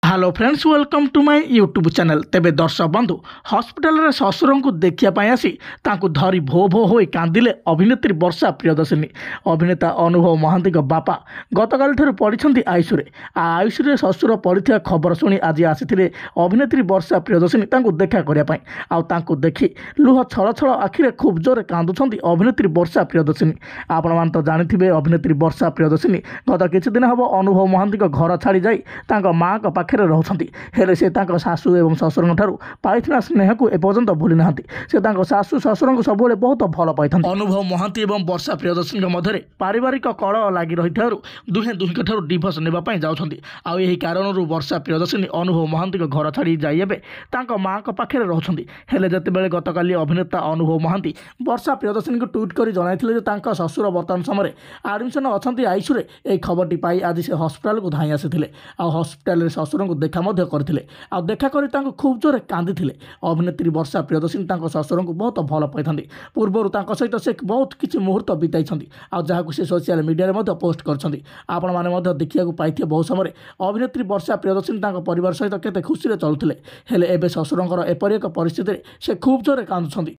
Hello friends welcome to my YouTube channel. तेबे दर्शक बंधु हॉस्पिटल रे ससुर को देखिया आसी तांको धरी भो भो हो कांदिले अभिनेत्री वर्षा प्रियदर्शिनी। अभिनेता अनुभव महांती बापा गतकाल ठार पड़ी आयुषे ससुर पड़ा खबर शुणी आज आसी अभिनेत्री वर्षा प्रियदर्शिनी देखा करने आउ देखी लुह छल छल आखिरे खूब जोर कांदुंट अभिनेत्री वर्षा प्रियदर्शिनी। आपण मैंने तो जानी अभिनेत्री वर्षा प्रियदर्शिनी गत किछि दिन हम अनुभव महांती घर छाड़ी जाई माँ पाखे रोचंती हेले से सासू एवं ससुर पाई स्नेह को एपर्यंत भूली ना से सासू ससुर को सब बहुत भल पाई। अनुभव महांती एवं वर्षा प्रियदर्शिनी मध्य पारिवारिक कल लगी रही दुहे दुहिंक डिभोर्स नेबाई जाऊँगी। आउ यही कारण वर्षा प्रियदर्शिनी अनुभव महांती घर छाड़ी जाइए माँ पाखे रोचंती हेले जितेबाला गतकाली अभिनेता अनुभव महांती वर्षा प्रियदर्शिनी को ट्वीट कर जन ससुर बर्तमान समय आडमिशन अच्छा आईसीयू यही खबर पाई आज से हस्पिटाल को धाई आसी हस्पिटाल ससुर को देखा करते देखा कर खूब जोर कांदी अभिनेत्री वर्षा प्रियदर्शिनी ससुर को बहुत भल पाई पूर्वर सहित से बहुत किसी मुहूर्त बिताई जहाँ से सोशल मीडिया पोस्ट कर आपण मैंने देखा पाई बहुत समय अभिनेत्री वर्षा प्रियदर्शिनी परिवार सहित केते खुशी चलुते हेले एबे ससुर एपरी एक परिस्थिति से खूब जोर कांदुंट।